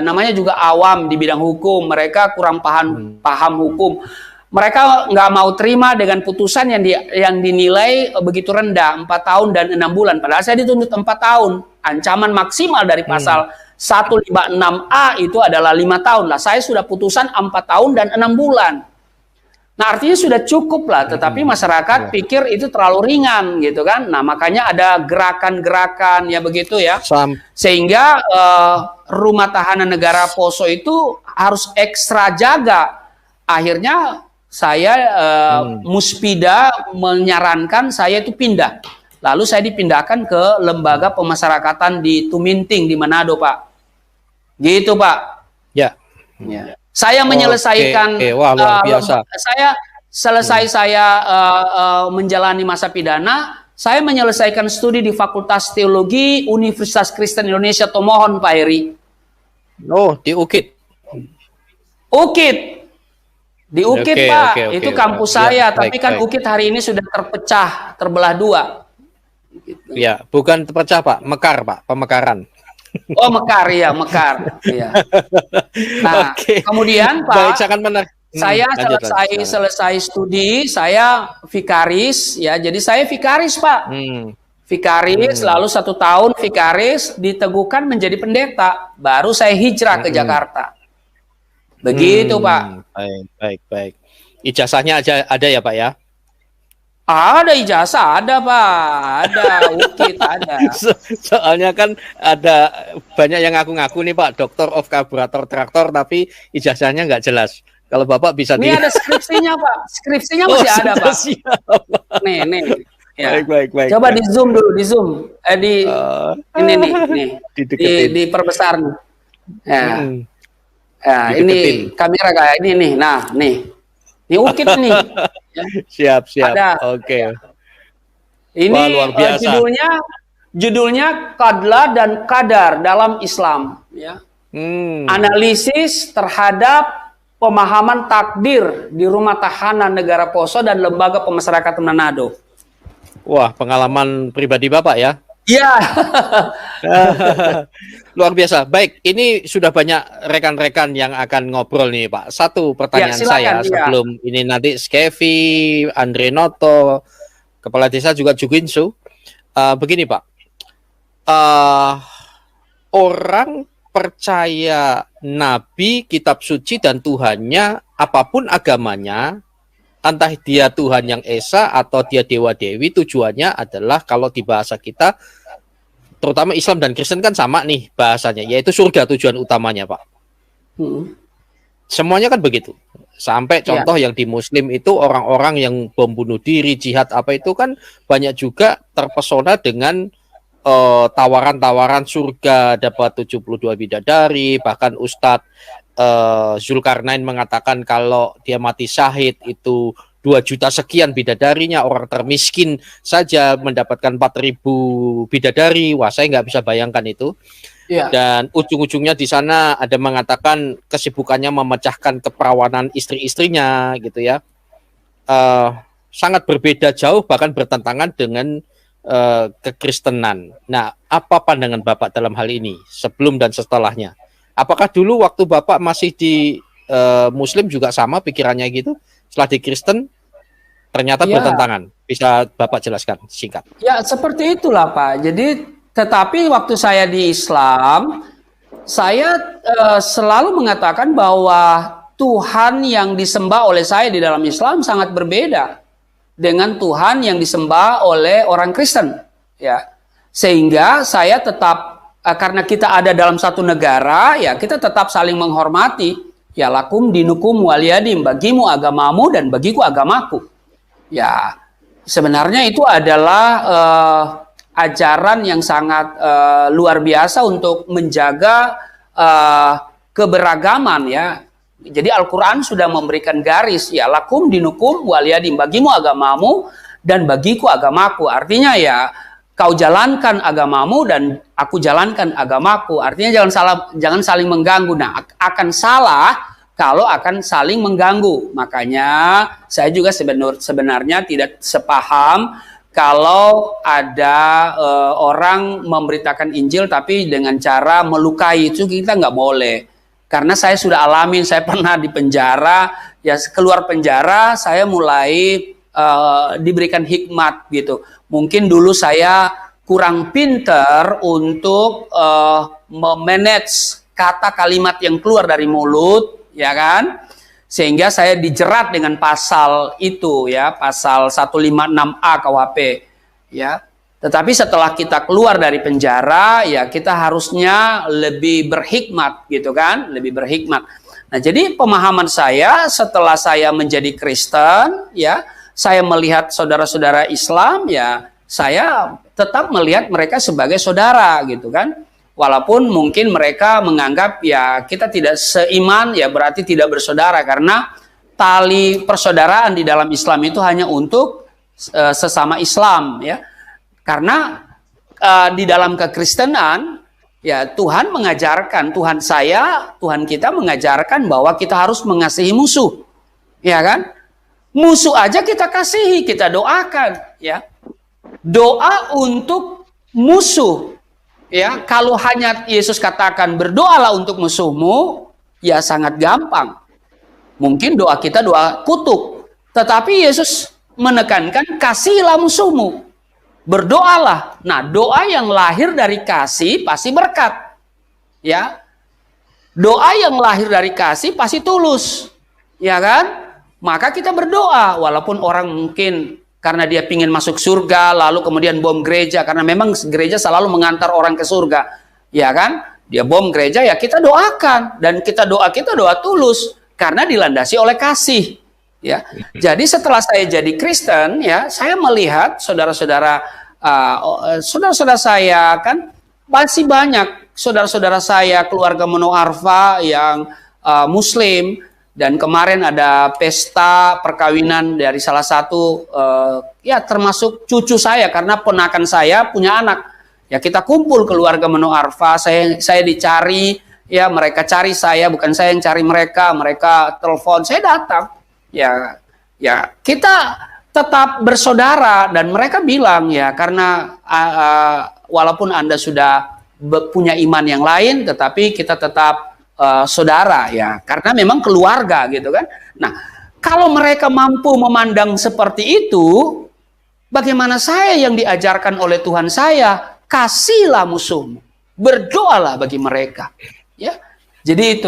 namanya juga awam di bidang hukum, mereka kurang paham hukum. mereka nggak mau terima dengan putusan yang dinilai begitu rendah, 4 tahun dan 6 bulan. Padahal saya dituntut 4 tahun. Ancaman maksimal dari pasal 156A itu adalah 5 tahun. Lah saya sudah putusan 4 tahun dan 6 bulan. Nah artinya sudah cukup lah, tetapi masyarakat pikir itu terlalu ringan gitu kan. Nah makanya ada gerakan-gerakan ya begitu ya. Sehingga rumah tahanan negara Poso itu harus ekstra jaga. Akhirnya saya Muspida menyarankan saya itu pindah. Lalu saya dipindahkan ke lembaga pemasyarakatan di Tuminting di Manado, Pak. Gitu, Pak. Ya. Ya. Saya menyelesaikan Wah, luar biasa. Saya menjalani masa pidana, saya menyelesaikan studi di Fakultas Teologi Universitas Kristen Indonesia Tomohon, Pak Heri. Oh, di UKIT. UKIT. Di UKIT, Pak. Itu kampus saya, tapi kan baik. UKIT hari ini sudah terpecah, terbelah dua. Gitu. Ya, bukan terpecah, Pak. Mekar, Pak. Pemekaran. Oh, mekar ya, mekar. Ya. Nah, kemudian Pak, Baik, saya selesai studi, saya vikaris, ya. Jadi saya vikaris, Pak. Vikaris, lalu 1 tahun vikaris, diteguhkan menjadi pendeta. Baru saya hijrah ke Jakarta. Begitu, Pak. Baik. Ijazahnya ada ya, Pak ya? Ada ijazah, ada Pak, ada UKIT, ada. Soalnya kan ada banyak yang ngaku-ngaku nih Pak, Doctor of Karburator Traktor, tapi ijazahnya nggak jelas. Kalau Bapak bisa Ini ada skripsinya Pak, skripsinya masih ada Pak. Siap. Nih. Ya. Baik. Coba di zoom dulu, di zoom. Ini nih. Diperbesar nih. Ya. Ini kamera kayak ini nih. Nah, nih. Ini UKIT nih. Ya. Siap. Ada. Oke. Ini wah, luar biasa. judulnya Qadla dan Qadar dalam Islam. Ya. Analisis terhadap pemahaman takdir di rumah tahanan negara Poso dan lembaga pemasyarakatan Manado. Wah, pengalaman pribadi Bapak ya? Iya. Luar biasa. Baik, ini sudah banyak rekan-rekan yang akan ngobrol nih Pak. Satu pertanyaan saya sebelum ini nanti Skevi, Andre Noto, Kepala Desa juga Juginsu. Begini Pak, orang percaya Nabi, kitab suci dan Tuhannya, apapun agamanya, entah dia Tuhan yang Esa atau dia Dewa Dewi, tujuannya adalah kalau di bahasa kita, terutama Islam dan Kristen kan sama nih bahasanya, yaitu surga tujuan utamanya Pak. Semuanya kan begitu. Sampai contoh yang di Muslim itu orang-orang yang bom bunuh diri, jihad apa itu kan banyak juga terpesona dengan tawaran-tawaran surga, dapat 72 bidadari, bahkan Ustadz Zulkarnain mengatakan kalau dia mati syahid itu 2 juta sekian bidadarinya, orang termiskin saja mendapatkan 4.000 bidadari. Wah, saya nggak bisa bayangkan itu. Dan ujung-ujungnya di sana ada mengatakan kesibukannya memecahkan keperawanan istri-istrinya gitu ya. Sangat berbeda jauh, bahkan bertentangan dengan kekristenan. Nah, apa pandangan Bapak dalam hal ini sebelum dan setelahnya? Apakah dulu waktu Bapak masih di Muslim juga sama pikirannya gitu? Setelah di Kristen ternyata bertentangan. Bisa Bapak jelaskan singkat? Ya, seperti itulah Pak. Jadi tetapi waktu saya di Islam, saya selalu mengatakan bahwa Tuhan yang disembah oleh saya di dalam Islam sangat berbeda dengan Tuhan yang disembah oleh orang Kristen. Ya, sehingga saya tetap karena kita ada dalam satu negara, ya kita tetap saling menghormati. Ya lakum dinukum waliyadim, bagimu agamamu dan bagiku agamaku. Ya, sebenarnya itu adalah ajaran yang sangat luar biasa untuk menjaga keberagaman ya. Jadi Al-Quran sudah memberikan garis ya lakum dinukum waliyadim, bagimu agamamu dan bagiku agamaku. Artinya ya kau jalankan agamamu dan aku jalankan agamaku. Artinya jangan saling mengganggu. Nah, akan salah kalau akan saling mengganggu. Makanya saya juga sebenarnya tidak sepaham kalau ada orang memberitakan Injil tapi dengan cara melukai, itu kita nggak boleh. Karena saya sudah alamin, saya pernah di penjara, ya keluar penjara saya mulai diberikan hikmat gitu. Mungkin dulu saya kurang pinter untuk memanage kata kalimat yang keluar dari mulut, ya kan? Sehingga saya dijerat dengan pasal itu, ya, pasal 156A KUHP, ya. Tetapi setelah kita keluar dari penjara, ya kita harusnya lebih berhikmat, gitu kan? Lebih berhikmat. Nah, jadi pemahaman saya setelah saya menjadi Kristen, ya, saya melihat saudara-saudara Islam, ya, saya tetap melihat mereka sebagai saudara, gitu kan? Walaupun mungkin mereka menganggap, ya, kita tidak seiman, ya berarti tidak bersaudara, karena tali persaudaraan di dalam Islam itu hanya untuk sesama Islam, ya. Karena di dalam kekristenan, ya Tuhan mengajarkan, Tuhan kita mengajarkan bahwa kita harus mengasihi musuh, ya kan? Musuh aja kita kasihi, kita doakan, ya. Doa untuk musuh, ya. Kalau hanya Yesus katakan berdoalah untuk musuhmu, ya sangat gampang. Mungkin doa kita doa kutuk, tetapi Yesus menekankan kasihilah musuhmu. Berdoalah. Nah, doa yang lahir dari kasih pasti berkat. Ya. Doa yang lahir dari kasih pasti tulus. Ya kan? Maka kita berdoa walaupun orang mungkin karena dia ingin masuk surga lalu kemudian bom gereja, karena memang gereja selalu mengantar orang ke surga. Ya kan? Dia bom gereja, ya kita doakan, dan kita doa tulus karena dilandasi oleh kasih. Ya, jadi setelah saya jadi Kristen, ya saya melihat saudara-saudara saya kan masih banyak saudara-saudara saya keluarga Meno Arfa yang Muslim, dan kemarin ada pesta perkawinan dari salah satu ya termasuk cucu saya karena ponakan saya punya anak. Ya kita kumpul keluarga Meno Arfa, saya dicari, ya mereka cari saya, bukan saya yang cari mereka, mereka telepon, saya datang. Ya kita tetap bersaudara, dan mereka bilang, ya karena walaupun Anda sudah punya iman yang lain, tetapi kita tetap saudara, ya karena memang keluarga gitu kan. Nah, kalau mereka mampu memandang seperti itu, bagaimana saya yang diajarkan oleh Tuhan saya, kasihlah musuhmu, berdoalah bagi mereka, ya. Jadi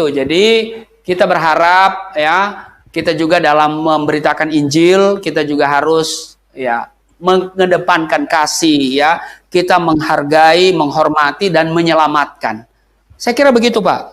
kita berharap, ya, kita juga dalam memberitakan Injil, kita juga harus, ya, mengedepankan kasih, ya. Kita menghargai, menghormati, dan menyelamatkan. Saya kira begitu, Pak.